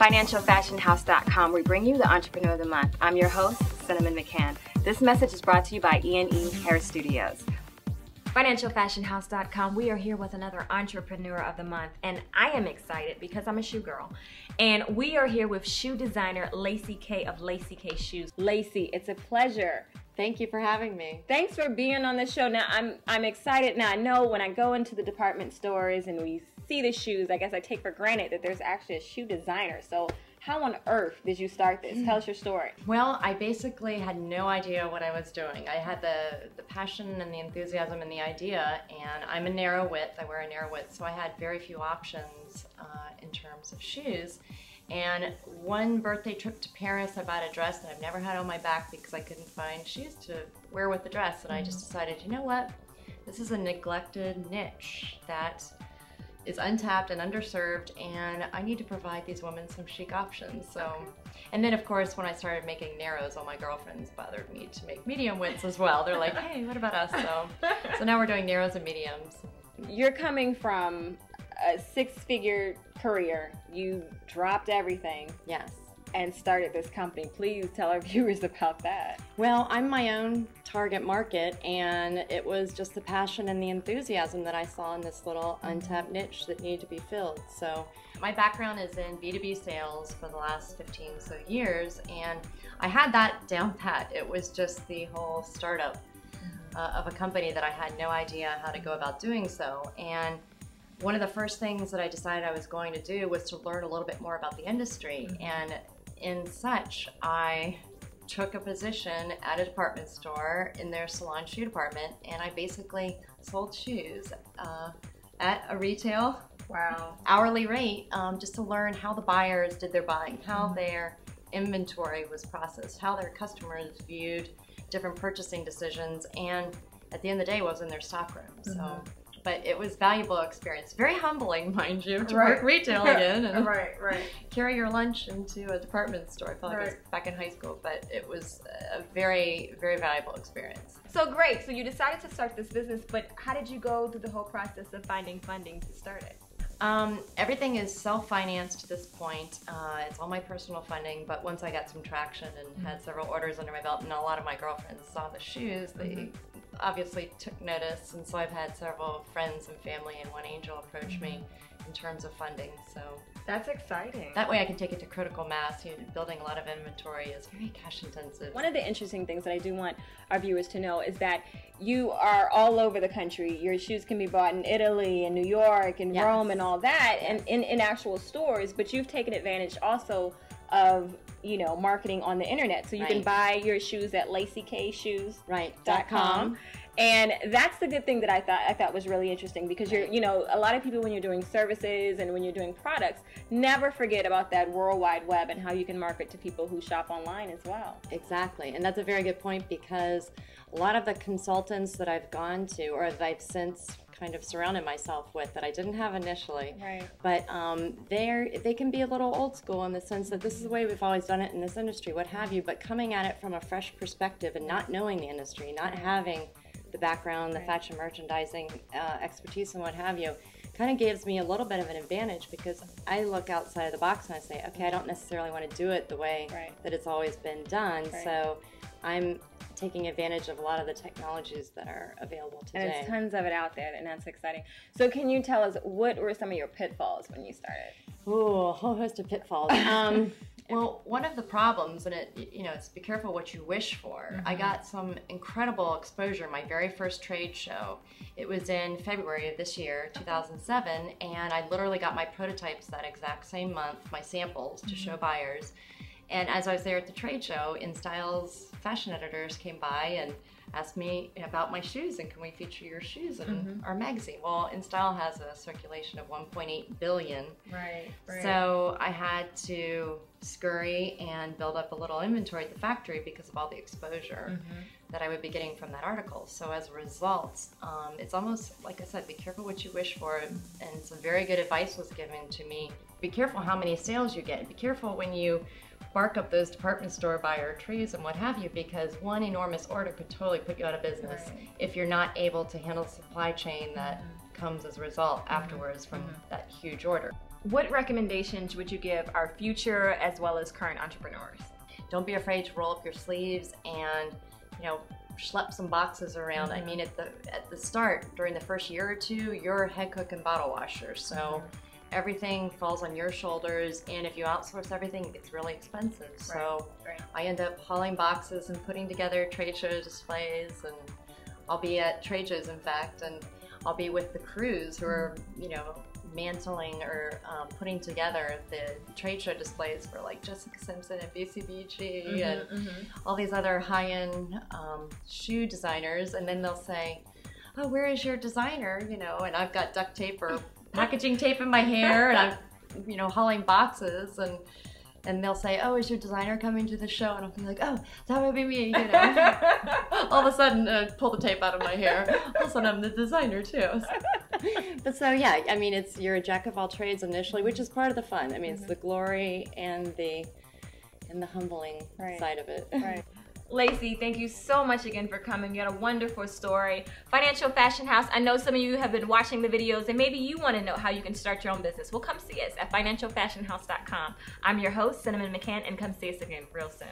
FinancialFashionHouse.com, we bring you the Entrepreneur of the Month. I'm your host, Cinnamon McCann. This message is brought to you by E&E Hair Studios. FinancialFashionHouse.com, we are here with another Entrepreneur of the Month, and I am excited because I'm a shoe girl. And we are here with shoe designer LaceyK of LaceyK Shoes. Lacey, it's a pleasure. Thank you for having me. Thanks for being on the show. Now, I'm excited. Now, I know when I go into the department stores and we see the shoes, I guess I take for granted that there's actually a shoe designer. So how on earth did you start this? Tell us your story. Well, I basically had no idea what I was doing. I had the passion and the enthusiasm and the idea, and I'm a narrow width. I wear a narrow width, so I had very few options in terms of shoes. And one birthday trip to Paris, I bought a dress that I've never had on my back because I couldn't find shoes to wear with the dress. And I just decided, you know what? This is a neglected niche that is untapped and underserved, and I need to provide these women some chic options. So, and then of course, when I started making narrows, all my girlfriends bothered me to make medium widths as well. They're like, hey, what about us? So now we're doing narrows and mediums. You're coming from a six-figure career. You dropped everything. Yes. And started this company. Please tell our viewers about that. Well, I'm my own target market, and it was just the passion and the enthusiasm that I saw in this little untapped niche that needed to be filled. So my background is in B2B sales for the last 15 so years, and I had that down pat. It was just the whole startup of a company that I had no idea how to go about doing so. And one of the first things that I decided I was going to do was to learn a little bit more about the industry. And in such, I took a position at a department store in their salon shoe department, and I basically sold shoes at a retail hourly rate just to learn how the buyers did their buying, how their inventory was processed, how their customers viewed different purchasing decisions, and at the end of the day was in their stockroom. So. But it was valuable experience. Very humbling, mind you, to work retail again and carry your lunch into a department store. I felt like I was back in high school, but it was a very, very valuable experience. So great. So you decided to start this business, but how did you go through the whole process of finding funding to start it? Everything is self-financed to this point. It's all my personal funding, but once I got some traction and had several orders under my belt, and a lot of my girlfriends saw the shoes, they obviously took notice, and so I've had several friends and family and one angel approach me in terms of funding. So that's exciting. That way I can take it to critical mass. Building a lot of inventory is very cash intensive. One of the interesting things that I do want our viewers to know is that you are all over the country. Your shoes can be bought in Italy and New York and Rome and all that, and in actual stores, but you've taken advantage also of marketing on the internet. So you can buy your shoes at LaceyKShoes.com. And that's the good thing that I thought was really interesting, because you're, a lot of people, when you're doing services and when you're doing products, never forget about that World Wide Web and how you can market to people who shop online as well. Exactly. And that's a very good point, because a lot of the consultants that I've gone to, or that I've since kind of surrounded myself with, that I didn't have initially, but they can be a little old school in the sense that this is the way we've always done it in this industry, what have you, but coming at it from a fresh perspective and not knowing the industry, not having the background, the fashion merchandising expertise and what have you, kind of gives me a little bit of an advantage, because I look outside of the box and I say, okay, I don't necessarily want to do it the way that it's always been done, so I'm taking advantage of a lot of the technologies that are available today. And there's tons of it out there, and that's exciting. So can you tell us, what were some of your pitfalls when you started? Ooh, a whole host of pitfalls. Well, one of the problems, and it's be careful what you wish for. I got some incredible exposure my very first trade show. It was in February of this year, 2007, and I literally got my prototypes that exact same month, my samples, to show buyers. And as I was there at the trade show, InStyle's fashion editors came by and asked me about my shoes, and can we feature your shoes in our magazine? Well, InStyle has a circulation of 1.8 billion. So I had to scurry and build up a little inventory at the factory because of all the exposure that I would be getting from that article. So as a result, it's almost, like I said, be careful what you wish for, and some very good advice was given to me. Be careful how many sales you get. Be careful when you bark up those department store buyer trees and what have you, because one enormous order could totally put you out of business if you're not able to handle the supply chain that comes as a result afterwards from that huge order. What recommendations would you give our future as well as current entrepreneurs? Don't be afraid to roll up your sleeves and, schlep some boxes around. I mean, at the start, during the first year or two, you're head cook and bottle washer. So everything falls on your shoulders, and if you outsource everything, it gets really expensive. So I end up hauling boxes and putting together trade show displays, and I'll be at trade shows, in fact, and I'll be with the crews who are, mantling or putting together the trade show displays for like Jessica Simpson and BCBG and all these other high-end shoe designers, and then they'll say, oh, where is your designer? And I've got duct tape or packaging tape in my hair, and I'm hauling boxes, and they'll say, oh, is your designer coming to the show? And I'll be like, oh, that would be me, All of a sudden, pull the tape out of my hair. All of a sudden, I'm the designer, too. But so, yeah, I mean, you're a jack of all trades initially, which is part of the fun. I mean, it's the glory and the humbling side of it. Right. Lacey, thank you so much again for coming. You had a wonderful story. Financial Fashion House, I know some of you have been watching the videos and maybe you want to know how you can start your own business. Well, come see us at financialfashionhouse.com. I'm your host, Cinnamon McCann, and come see us again real soon.